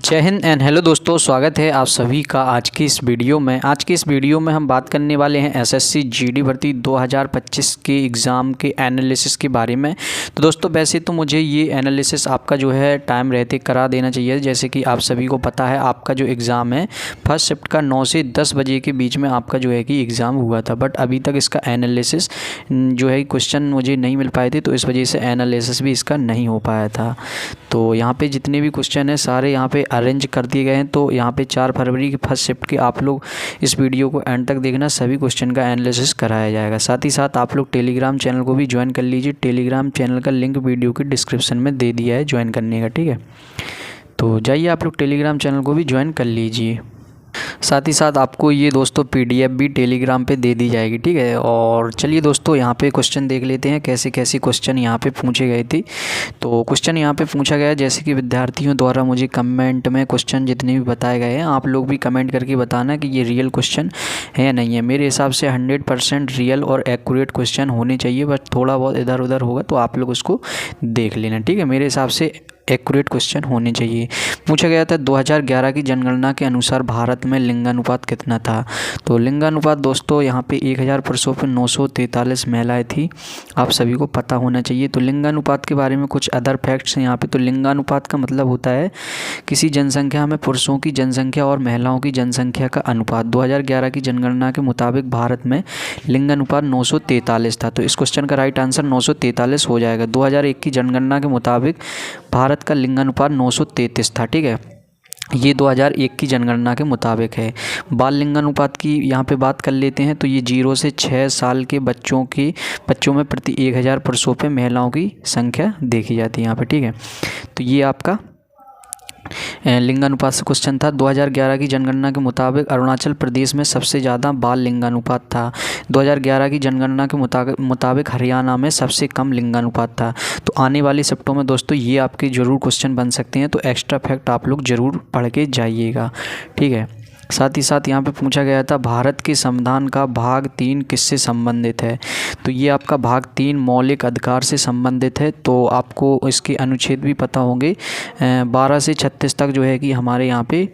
जय Hind and hello दोस्तों, स्वागत है आप सभी का आज की इस वीडियो में। आज की इस वीडियो में हम बात करने वाले हैं एसएससी जीडी भर्ती 2025 के एग्ज़ाम के एनालिसिस के बारे में। तो दोस्तों वैसे तो मुझे ये एनालिसिस आपका जो है टाइम रहते करा देना चाहिए। जैसे कि आप सभी को पता है आपका जो एग्ज़ाम है फर्स्ट शिफ्ट का 9 से 10 बजे के बीच में आपका जो है कि एग्ज़ाम हुआ था, बट अभी तक इसका एनालिसिस जो है क्वेश्चन मुझे नहीं मिल पाए थे, तो इस वजह से एनालिसिस भी इसका नहीं हो पाया था। तो यहाँ पे जितने भी क्वेश्चन हैं सारे यहाँ पे अरेंज कर दिए गए हैं। तो यहाँ पे 4 फरवरी की फर्स्ट शिफ्ट के आप लोग इस वीडियो को एंड तक देखना, सभी क्वेश्चन का एनालिसिस कराया जाएगा। साथ ही साथ आप लोग टेलीग्राम चैनल को भी ज्वाइन कर लीजिए। टेलीग्राम चैनल का लिंक वीडियो की डिस्क्रिप्शन में दे दिया है ज्वाइन करने का, ठीक है। तो जाइए आप लोग टेलीग्राम चैनल को भी ज्वाइन कर लीजिए। साथ ही साथ आपको ये दोस्तों पीडीएफ भी टेलीग्राम पे दे दी जाएगी, ठीक है। और चलिए दोस्तों यहाँ पे क्वेश्चन देख लेते हैं कैसे कैसे क्वेश्चन यहाँ पे पूछे गए थे। तो क्वेश्चन यहाँ पे पूछा गया जैसे कि विद्यार्थियों द्वारा मुझे कमेंट में क्वेश्चन जितने भी बताए गए हैं आप लोग भी कमेंट करके बताना कि ये रियल क्वेश्चन है या नहीं है। मेरे हिसाब से 100% रियल और एक्यूरेट क्वेश्चन होने चाहिए, बट थोड़ा बहुत इधर उधर होगा तो आप लोग उसको देख लेना, ठीक है। मेरे हिसाब से एक्यूरेट क्वेश्चन होने चाहिए। पूछा गया था 2011 की जनगणना के अनुसार भारत में लिंगानुपात कितना था। तो लिंगानुपात दोस्तों यहाँ पे 1000 पुरुषों पर 943 महिलाएं थी, आप सभी को पता होना चाहिए। तो लिंगानुपात के बारे में कुछ अदर फैक्ट्स हैं यहाँ पे। तो लिंगानुपात का मतलब होता है किसी जनसंख्या में पुरुषों की जनसंख्या और महिलाओं की जनसंख्या का अनुपात। 2011 की जनगणना के मुताबिक भारत में लिंगानुपात 943 था। तो इस क्वेश्चन का राइट आंसर 943 हो जाएगा। 2001 की जनगणना के मुताबिक भारत का लिंगानुपात 933 था, ठीक है। ये 2001 की जनगणना के मुताबिक है। बाल लिंगानुपात की यहाँ पे बात कर लेते हैं। तो ये 0 से 6 साल के बच्चों में प्रति 1000 पुरुषों पे महिलाओं की संख्या देखी जाती है यहाँ पे, ठीक है। तो ये आपका लिंगानुपात से क्वेश्चन था। 2011 की जनगणना के मुताबिक अरुणाचल प्रदेश में सबसे ज़्यादा बाल लिंगानुपात था। 2011 की जनगणना के मुताबिक हरियाणा में सबसे कम लिंगानुपात था। तो आने वाली शिफ्टों में दोस्तों ये आपके ज़रूर क्वेश्चन बन सकते हैं, तो एक्स्ट्रा फैक्ट आप लोग ज़रूर पढ़ के जाइएगा, ठीक है। साथ ही साथ यहाँ पे पूछा गया था भारत के संविधान का भाग 3 किससे संबंधित है। तो ये आपका भाग 3 मौलिक अधिकार से संबंधित है। तो आपको इसके अनुच्छेद भी पता होंगे, 12 से 36 तक जो है कि हमारे यहाँ पे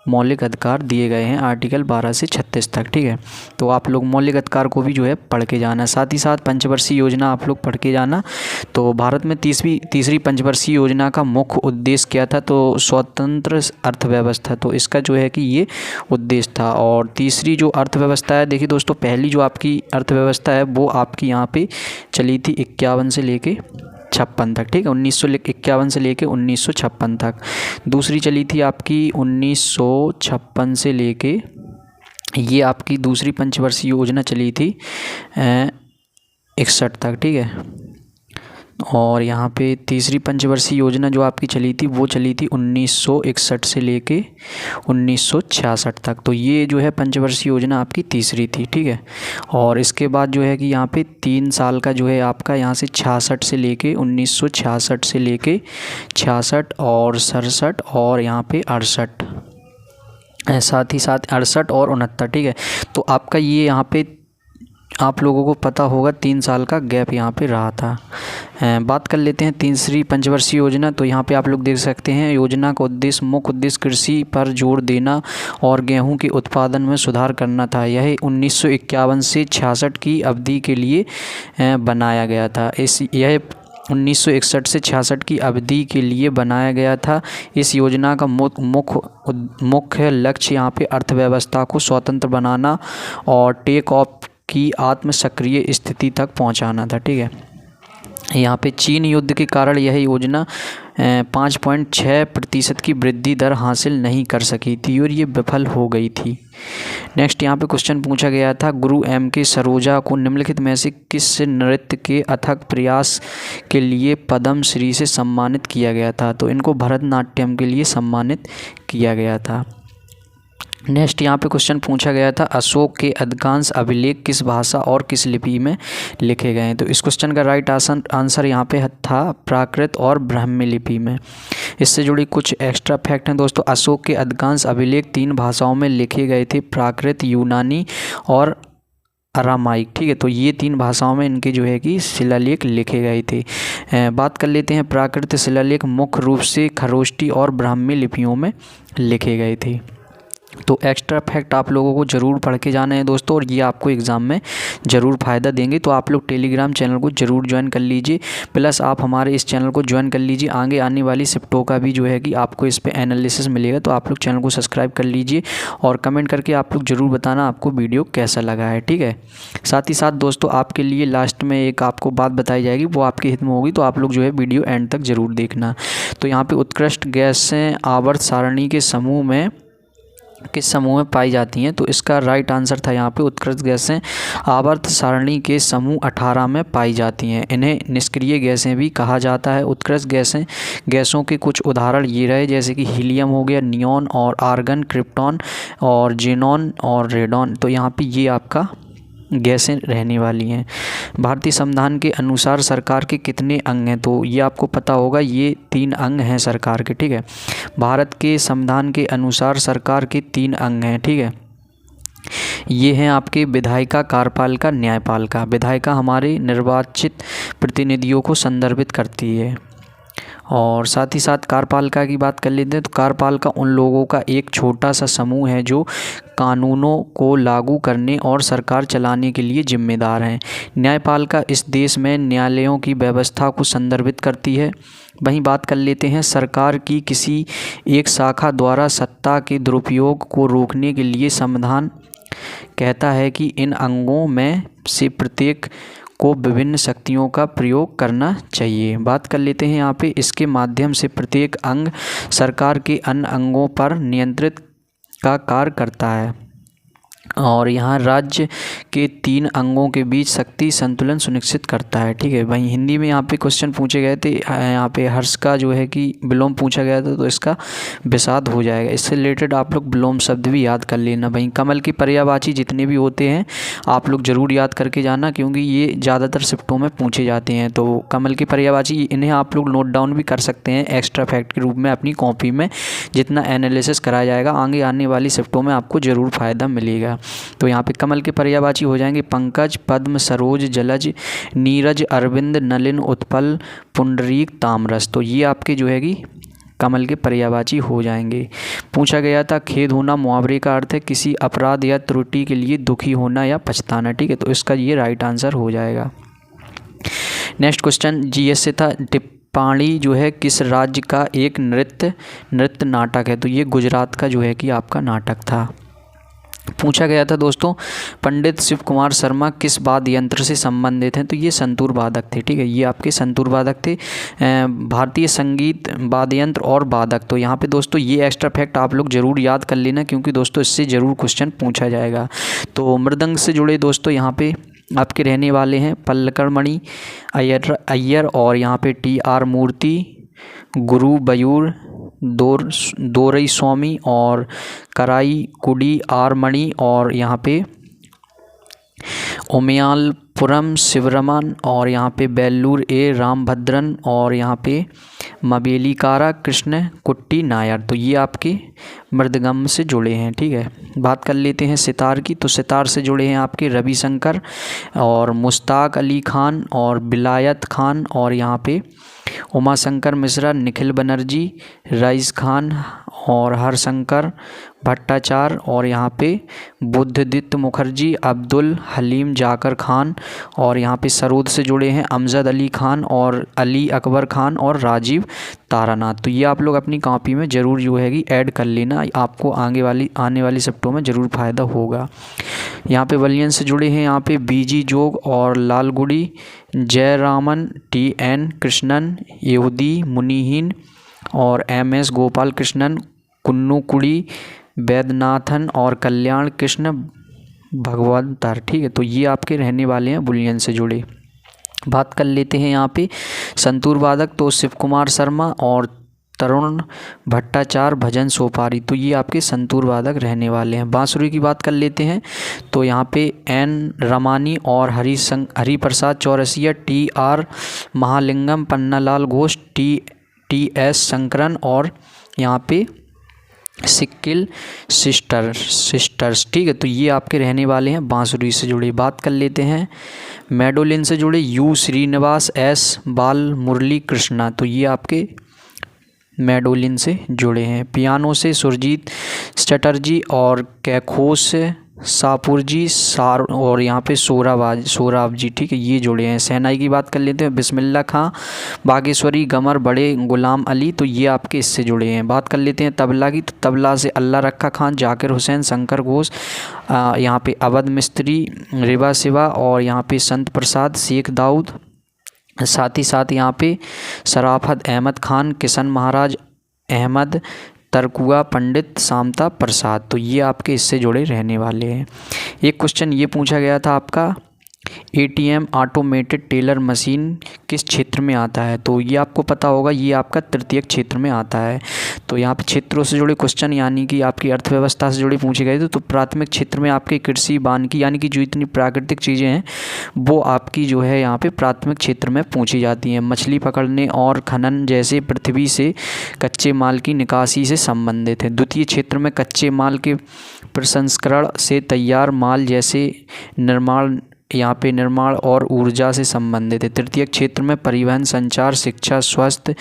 मौलिक अधिकार दिए गए हैं, आर्टिकल 12 से 36 तक, ठीक है। तो आप लोग मौलिक अधिकार को भी जो है पढ़ के जाना। साथ ही साथ पंचवर्षीय योजना आप लोग पढ़ के जाना। तो भारत में तीसरी पंचवर्षीय योजना का मुख्य उद्देश्य क्या था। तो स्वतंत्र अर्थव्यवस्था, तो इसका जो है कि ये उद्देश्य था। और तीसरी जो अर्थव्यवस्था है, देखिए दोस्तों पहली जो आपकी अर्थव्यवस्था है वो आपकी यहाँ पे चली थी 51 से लेके 56 तक, ठीक है। 1951 से लेके 1956 तक। दूसरी चली थी आपकी 1956 से लेके, ये आपकी दूसरी पंचवर्षीय योजना चली थी 61 तक, ठीक है। और यहाँ पे तीसरी पंचवर्षीय योजना जो आपकी चली थी वो चली थी 1961 से लेके 1966 तक। तो ये जो है पंचवर्षीय योजना आपकी तीसरी थी, ठीक है। और इसके बाद जो है कि यहाँ पे 3 साल का जो है आपका यहाँ से 66 से लेके 1966 से लेके 66 और 67 और यहाँ पे 68, साथ ही साथ 68 और 69, ठीक है। तो आपका ये यहाँ पे आप लोगों को पता होगा 3 साल का गैप यहाँ पे रहा था। बात कर लेते हैं तीसरी पंचवर्षीय योजना। तो यहाँ पे आप लोग देख सकते हैं योजना का मुख्य उद्देश्य कृषि पर जोर देना और गेहूं के उत्पादन में सुधार करना था। यह 1951 से 66 की अवधि के लिए बनाया गया था। यह 1961 से 66 की अवधि के लिए बनाया गया था। इस योजना का मुख्य लक्ष्य यहाँ पे अर्थव्यवस्था को स्वतंत्र बनाना और टेक ऑफ की आत्म सक्रिय स्थिति तक पहुंचाना था, ठीक है। यहाँ पे चीन युद्ध के कारण यह योजना 5.6% की वृद्धि दर हासिल नहीं कर सकी थी और ये विफल हो गई थी। नेक्स्ट यहाँ पे क्वेश्चन पूछा गया था गुरु M.K. सरोजा को निम्नलिखित में से किस नृत्य के अथक प्रयास के लिए पद्म श्री से सम्मानित किया गया था। तो इनको भरतनाट्यम के लिए सम्मानित किया गया था। नेक्स्ट यहाँ पे क्वेश्चन पूछा गया था अशोक के अधिकांश अभिलेख किस भाषा और किस लिपि में लिखे गए हैं। तो इस क्वेश्चन का राइट आंसर यहाँ पे था प्राकृत और ब्राह्मी लिपि में। इससे जुड़ी कुछ एक्स्ट्रा फैक्ट हैं दोस्तों। अशोक के अधिकांश अभिलेख 3 भाषाओं में लिखे गए थे, प्राकृत, यूनानी और अरामाइक। ठीक है, तो ये 3 भाषाओं में इनके जो है कि शिलालेख लिखे गए थे। बात कर लेते हैं प्राकृत शिलालेख मुख्य रूप से खरोष्टी और ब्राह्मी लिपियों में लिखे गए थे। तो एक्स्ट्रा फैक्ट आप लोगों को ज़रूर पढ़ के जाना है दोस्तों, और ये आपको एग्ज़ाम में ज़रूर फ़ायदा देंगे। तो आप लोग टेलीग्राम चैनल को ज़रूर ज्वाइन कर लीजिए, प्लस आप हमारे इस चैनल को ज्वाइन कर लीजिए। आगे आने वाली शिफ्टों का भी जो है कि आपको इस पे एनालिसिस मिलेगा, तो आप लोग चैनल को सब्सक्राइब कर लीजिए और कमेंट करके आप लोग ज़रूर बताना आपको वीडियो कैसा लगा है। ठीक है, साथ ही साथ दोस्तों आपके लिए लास्ट में एक आपको बात बताई जाएगी, वो आपके हित में होगी, तो आप लोग जो है वीडियो एंड तक ज़रूर देखना। तो यहाँ पर उत्कृष्ट गैसें आवर्त सारणी के समूह में किस समूह में पाई जाती हैं? तो इसका राइट आंसर था यहाँ पे उत्कृष्ट गैसें आवर्त सारणी के समूह 18 में पाई जाती हैं। इन्हें निष्क्रिय गैसें भी कहा जाता है। उत्कृष्ट गैसों के कुछ उदाहरण ये रहे, जैसे कि हीलियम हो गया, नियॉन और आर्गन, क्रिप्टॉन और जेनॉन और रेडॉन। तो यहाँ पे ये आपका गैसें रहने वाली हैं। भारतीय संविधान के अनुसार सरकार के कितने अंग हैं? तो ये आपको पता होगा, ये 3 अंग हैं सरकार के। ठीक है, भारत के संविधान के अनुसार सरकार के 3 अंग हैं। ठीक है, ये हैं आपके विधायिका, कार्यपालिका, न्यायपालिका। विधायिका हमारे निर्वाचित प्रतिनिधियों को संदर्भित करती है, और साथ ही साथ कार्यपालिका की बात कर लेते हैं। तो कार्यपालिका उन लोगों का एक छोटा सा समूह है जो कानूनों को लागू करने और सरकार चलाने के लिए जिम्मेदार हैं। न्यायपालिका इस देश में न्यायालयों की व्यवस्था को संदर्भित करती है। वहीं बात कर लेते हैं सरकार की किसी एक शाखा द्वारा सत्ता के दुरुपयोग को रोकने के लिए संविधान कहता है कि इन अंगों में से प्रत्येक को विभिन्न शक्तियों का प्रयोग करना चाहिए। बात कर लेते हैं यहाँ पे, इसके माध्यम से प्रत्येक अंग सरकार के अन्य अंगों पर नियंत्रित का कार्य करता है, और यहाँ राज्य के 3 अंगों के बीच शक्ति संतुलन सुनिश्चित करता है। ठीक है, वहीं हिंदी में यहाँ पे क्वेश्चन पूछे गए थे, यहाँ पे हर्ष का जो है कि विलोम पूछा गया था, तो इसका विषाद हो जाएगा। इससे रिलेटेड आप लोग विलोम शब्द भी याद कर लेना। वहीं कमल की पर्यायवाची जितने भी होते हैं आप लोग ज़रूर याद करके जाना, क्योंकि ये ज़्यादातर शिफ्टों में पूछे जाते हैं। तो कमल की पर्यायवाची इन्हें आप लोग नोट डाउन भी कर सकते हैं एक्स्ट्रा फैक्ट के रूप में अपनी कॉपी में। जितना एनालिसिस कराया जाएगा आगे आने वाली शिफ्टों में आपको ज़रूर फ़ायदा मिलेगा। तो यहाँ पे कमल के पर्यायवाची हो जाएंगे पंकज, पद्म, सरोज, जलज, नीरज, अरविंद, नलिन, उत्पल, पुंडरीक, तामरस। तो ये आपके जो है कि कमल के पर्यायवाची हो जाएंगे। पूछा गया था खेद होना मुहावरे का अर्थ है किसी अपराध या त्रुटि के लिए दुखी होना या पछताना। ठीक है, तो इसका ये राइट आंसर हो जाएगा। नेक्स्ट क्वेश्चन जीएस से था, टिप्पाणी जो है किस राज्य का एक नृत्य नाटक है? तो ये गुजरात का जो है कि आपका नाटक था। पूछा गया था दोस्तों पंडित शिव कुमार शर्मा किस वाद्य यंत्र से संबंधित हैं? तो ये संतूर वादक थे। ठीक है, ये आपके संतूर वादक थे, भारतीय संगीत वाद्य यंत्र और वादक। तो यहाँ पे दोस्तों ये एक्स्ट्रा फैक्ट आप लोग ज़रूर याद कर लेना, क्योंकि दोस्तों इससे ज़रूर क्वेश्चन पूछा जाएगा। तो मृदंग से जुड़े दोस्तों यहाँ पे आपके रहने वाले हैं पल्लकड़मणि अय्यर और यहाँ पे TR मूर्ति, गुरु बयूर दोरई स्वामी और कराई कुडी आर मणि, और यहाँ पे उमयालपुरम शिवरमन, और यहाँ पे बेल्लूर ए रामभद्रन, और यहाँ पे मबेलिकारा कृष्ण कुट्टी नायर। तो ये आपके मृदंगम से जुड़े हैं। ठीक है, बात कर लेते हैं सितार की। तो सितार से जुड़े हैं आपके रविशंकर और मुश्ताक अली खान और विलायत खान, और यहाँ पे उमाशंकर मिश्रा, निखिल बनर्जी, रईस खान और हरशंकर भट्टाचार्य, और यहाँ पे बुद्धदत्त मुखर्जी, अब्दुल हलीम जाकर खान, और यहाँ पे सरोद से जुड़े हैं अमजद अली खान और अली अकबर खान और राजीव तारानाथ। तो ये आप लोग अपनी कॉपी में ज़रूर जो है कि ऐड कर लेना, आपको आने वाली शिफ्टों में ज़रूर फ़ायदा होगा। यहाँ पे वलियन से जुड़े हैं यहाँ पे बीजी जोग और लालगुड़ी, जयरामन, TN कृष्णन, यहूदी मुनिहीन और MS गोपाल कृष्णन, कुन्नूकुड़ी वैद्यनाथन और कल्याण कृष्ण भगवंतर। ठीक है, तो ये आपके रहने वाले हैं बुलियन से जुड़े। बात कर लेते हैं यहाँ पे संतूर वादक। तो शिव कुमार शर्मा और तरुण भट्टाचार्य, भजन सोपारी। तो ये आपके संतूर वादक रहने वाले हैं। बांसुरी की बात कर लेते हैं। तो यहाँ पे N रमानी और हरिप्रसाद चौरसिया, TR महालिंगम, पन्नालाल घोष, TS शंकरन, और यहाँ पे सिक्किल सिस्टर्स, ठीक है। तो ये आपके रहने वाले हैं बांसुरी से जुड़े। बात कर लेते हैं मैंडोलिन से जुड़े यू श्रीनिवास, एस बाल मुरली कृष्णा, तो ये आपके मैंडोलिन से जुड़े हैं। पियानो से सुरजीत चटर्जी और कैखोस सापुर जी और यहाँ पे सोराब जी, ठीक है, ये जुड़े हैं। शहनाई की बात कर लेते हैं बिस्मिल्लाह खां, बागेश्वरी, गमर, बड़े गुलाम अली, तो ये आपके इससे जुड़े हैं। बात कर लेते हैं तबला की, तो तबला से अल्लाह रखा खान, जाकिर हुसैन, शंकर घोष, यहाँ पे अवध मिस्त्री, रिबा सिवा और यहाँ पे संत प्रसाद, शेख दाऊद, साथ ही साथ यहाँ पे शराफत अहमद खान, किशन महाराज अहमद, तरकुआ पंडित, सामता प्रसाद, तो ये आपके इससे जुड़े रहने वाले हैं। एक क्वेश्चन ये पूछा गया था आपका, ATM ऑटोमेटेड टेलर मशीन किस क्षेत्र में आता है, तो ये आपको पता होगा, ये आपका तृतीयक क्षेत्र में आता है। तो यहाँ पे क्षेत्रों से जुड़े क्वेश्चन यानी कि आपकी अर्थव्यवस्था से जुड़े पूछे गए थे, तो प्राथमिक क्षेत्र में आपके कृषि, वानिकी यानी कि जो इतनी प्राकृतिक चीज़ें हैं वो आपकी जो है यहाँ पे प्राथमिक क्षेत्र में पूछी जाती हैं। मछली पकड़ने और खनन जैसे पृथ्वी से कच्चे माल की निकासी से संबंधित है। द्वितीय क्षेत्र में कच्चे माल के प्रसंस्करण से तैयार माल जैसे निर्माण और ऊर्जा से संबंधित है। तृतीय क्षेत्र में परिवहन, संचार, शिक्षा, स्वास्थ्य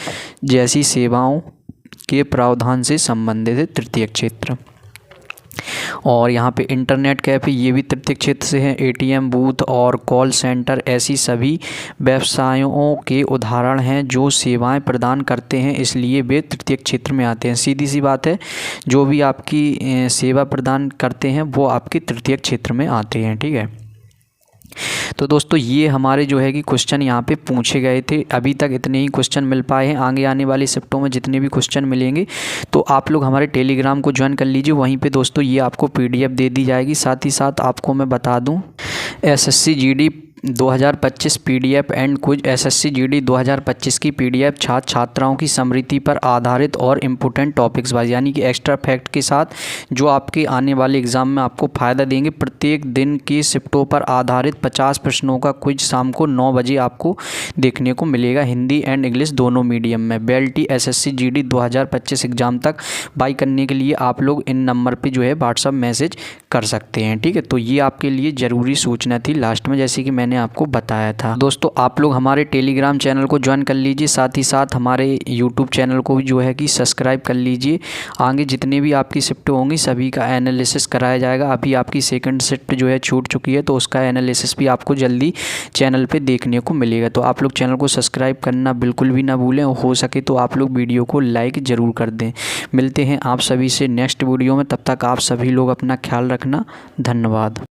जैसी सेवाओं के प्रावधान से संबंधित है तृतीय क्षेत्र। और यहाँ पे इंटरनेट कैफ़े, ये भी तृतीय क्षेत्र से है। ATM बूथ और कॉल सेंटर ऐसी सभी व्यवसायों के उदाहरण हैं जो सेवाएं प्रदान करते हैं, इसलिए वे तृतीय क्षेत्र में आते हैं। सीधी सी बात है, जो भी आपकी सेवा प्रदान करते हैं वो आपके तृतीय क्षेत्र में आते हैं, ठीक है। तो दोस्तों ये हमारे जो है कि क्वेश्चन यहाँ पे पूछे गए थे। अभी तक इतने ही क्वेश्चन मिल पाए हैं। आगे आने वाली शिफ्टों में जितने भी क्वेश्चन मिलेंगे तो आप लोग हमारे टेलीग्राम को ज्वाइन कर लीजिए। वहीं पे दोस्तों ये आपको PDF दे दी जाएगी। साथ ही साथ आपको मैं बता दूँ SSC GD 2025 PDF एंड कुछ SSC GD 2025 की PDF छात्राओं की समृद्धि पर आधारित और इम्पोर्टेंट टॉपिक्स वाइज यानी कि एक्स्ट्रा फैक्ट के साथ जो आपके आने वाले एग्ज़ाम में आपको फ़ायदा देंगे। प्रत्येक दिन की शिफ्टों पर आधारित 50 प्रश्नों का क्विज शाम को 9 बजे आपको देखने को मिलेगा, हिंदी एंड इंग्लिश दोनों मीडियम में। BELT SSC GD 2025 एग्ज़ाम तक बाई करने के लिए आप लोग इन नंबर पर जो है व्हाट्सअप मैसेज कर सकते हैं, ठीक है। तो ये आपके लिए ज़रूरी सूचना थी लास्ट में, जैसे कि मैंने आपको बताया था। दोस्तों आप लोग हमारे टेलीग्राम चैनल को ज्वाइन कर लीजिए। साथ ही साथ हमारे यूट्यूब चैनल को भी जो है कि सब्सक्राइब कर लीजिए। आगे जितने भी आपकी शिफ्ट होंगी सभी का एनालिसिस कराया जाएगा। अभी आपकी सेकंड शिफ्ट जो है छूट चुकी है, तो उसका एनालिसिस भी आपको जल्दी चैनल पे देखने को मिलेगा। तो आप लोग चैनल को सब्सक्राइब करना बिल्कुल भी ना भूलें, हो सके तो आप लोग वीडियो को लाइक ज़रूर कर दें। मिलते हैं आप सभी से नेक्स्ट वीडियो में, तब तक आप सभी लोग अपना ख्याल रखना। धन्यवाद।